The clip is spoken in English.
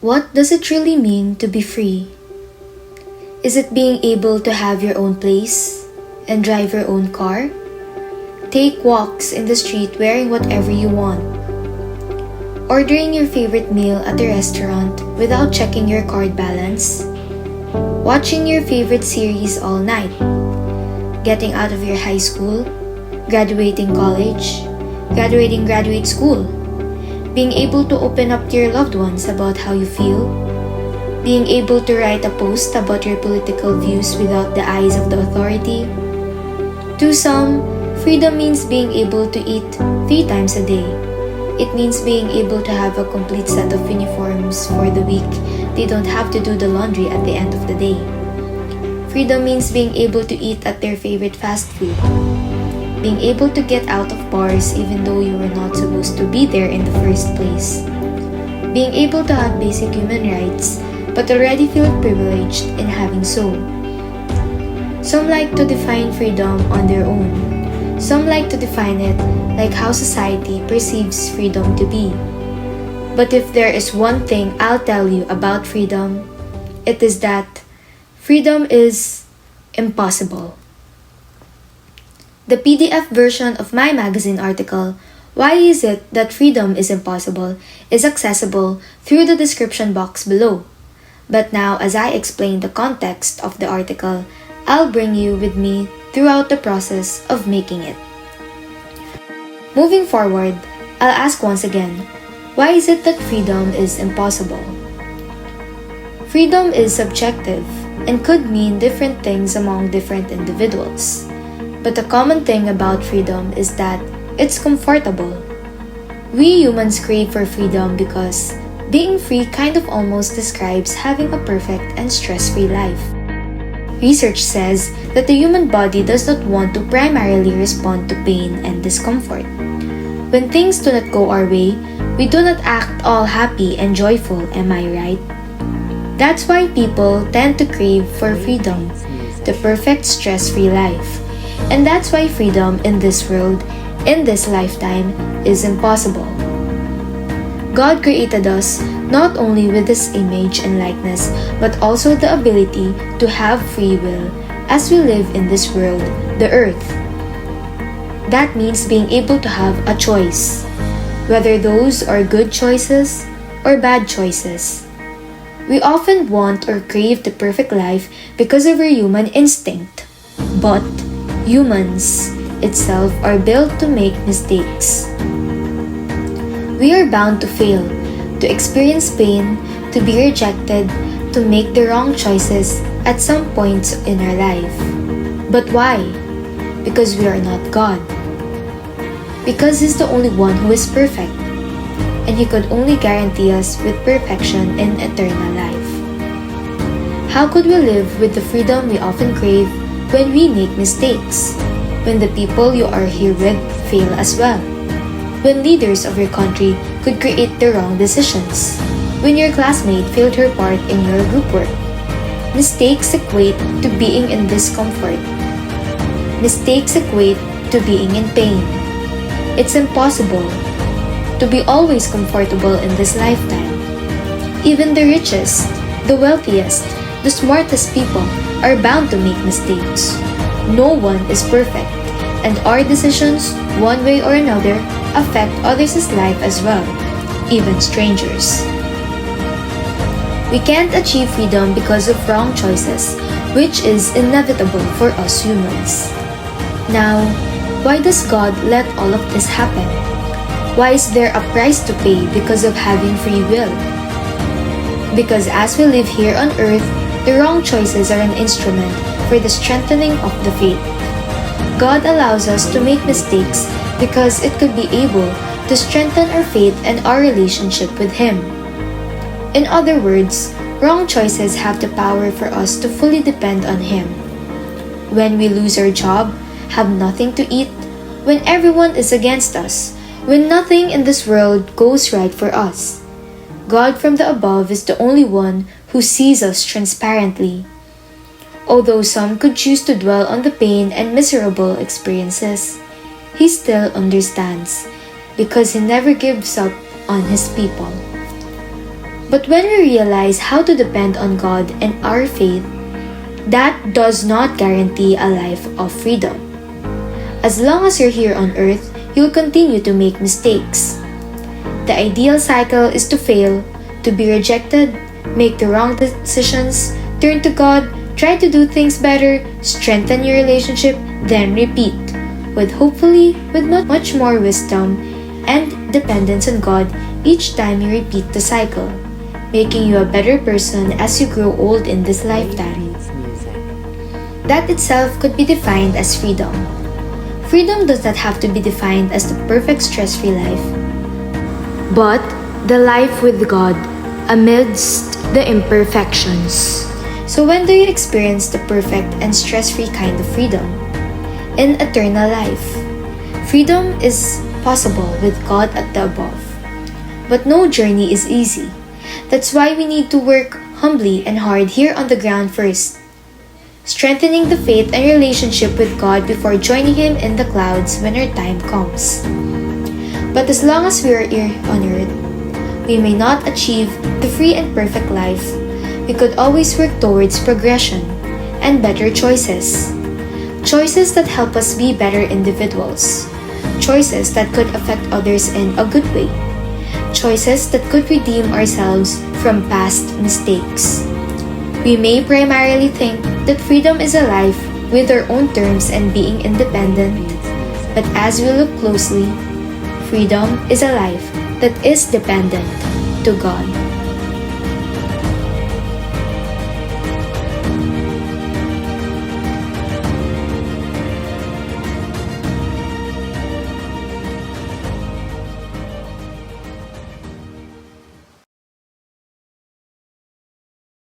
What does it really mean to be free? Is it being able to have your own place and drive your own car? Take walks in the street wearing whatever you want? Ordering your favorite meal at a restaurant without checking your card balance? Watching your favorite series all night? Getting out of your high school? Graduating college? Graduating graduate school? Being able to open up to your loved ones about how you feel? Being able to write a post about your political views without the eyes of the authority? To some, freedom means being able to eat 3 times a day. It means being able to have a complete set of uniforms for the week. They don't have to do the laundry at the end of the day. Freedom means being able to eat at their favorite fast food. Being able to get out of bars even though you were not supposed to be there in the first place. Being able to have basic human rights but already feel privileged in having so. Some like to define freedom on their own. Some like to define it like how society perceives freedom to be. But if there is one thing I'll tell you about freedom, it is that freedom is impossible. The PDF version of my magazine article, Why Is It That Freedom Is Impossible, is accessible through the description box below. But now, as I explain the context of the article, I'll bring you with me throughout the process of making it. Moving forward, I'll ask once again, why is it that freedom is impossible? Freedom is subjective and could mean different things among different individuals. But the common thing about freedom is that it's comfortable. We humans crave for freedom because being free kind of almost describes having a perfect and stress-free life. Research says that the human body does not want to primarily respond to pain and discomfort. When things do not go our way, we do not act all happy and joyful, am I right? That's why people tend to crave for freedom, the perfect stress-free life. And that's why freedom in this world, in this lifetime, is impossible. God created us not only with His image and likeness, but also the ability to have free will as we live in this world, the earth. That means being able to have a choice, whether those are good choices or bad choices. We often want or crave the perfect life because of our human instinct, but humans itself are built to make mistakes. We are bound to fail, to experience pain, to be rejected, to make the wrong choices at some points in our life. But why? Because we are not God. Because He's the only one who is perfect, and He could only guarantee us with perfection in eternal life. How could we live with the freedom we often crave when we make mistakes, when the people you are here with fail as well, when leaders of your country could create the wrong decisions, when your classmate failed her part in your group work? Mistakes equate to being in discomfort. Mistakes equate to being in pain. It's impossible to be always comfortable in this lifetime. Even the richest, the wealthiest, the smartest people are bound to make mistakes. No one is perfect, and our decisions, one way or another, affect others' life as well, even strangers. We can't achieve freedom because of wrong choices, which is inevitable for us humans. Now, why does God let all of this happen? Why is there a price to pay because of having free will? Because as we live here on earth, the wrong choices are an instrument for the strengthening of the faith. God allows us to make mistakes because it could be able to strengthen our faith and our relationship with Him. In other words, wrong choices have the power for us to fully depend on Him. When we lose our job, have nothing to eat, when everyone is against us, when nothing in this world goes right for us, God from the above is the only one who sees us transparently. Although some could choose to dwell on the pain and miserable experiences, He still understands because He never gives up on His people. But when we realize how to depend on God and our faith, that does not guarantee a life of freedom. As long as you're here on earth, you'll continue to make mistakes. The ideal cycle is to fail, to be rejected, make the wrong decisions, turn to God, try to do things better, strengthen your relationship, then repeat, with much more wisdom and dependence on God each time you repeat the cycle, making you a better person as you grow old in this lifetime. That itself could be defined as freedom. Freedom does not have to be defined as the perfect stress-free life, but the life with God amidst the imperfections. So when do you experience the perfect and stress-free kind of freedom? In eternal life. Freedom is possible with God at the above. But no journey is easy. That's why we need to work humbly and hard here on the ground first, strengthening the faith and relationship with God before joining Him in the clouds when our time comes. But as long as we are here on earth, we may not achieve the free and perfect life. We could always work towards progression and better choices. Choices that help us be better individuals. Choices that could affect others in a good way. Choices that could redeem ourselves from past mistakes. We may primarily think that freedom is a life with our own terms and being independent, but as we look closely, freedom is a life that is dependent to God.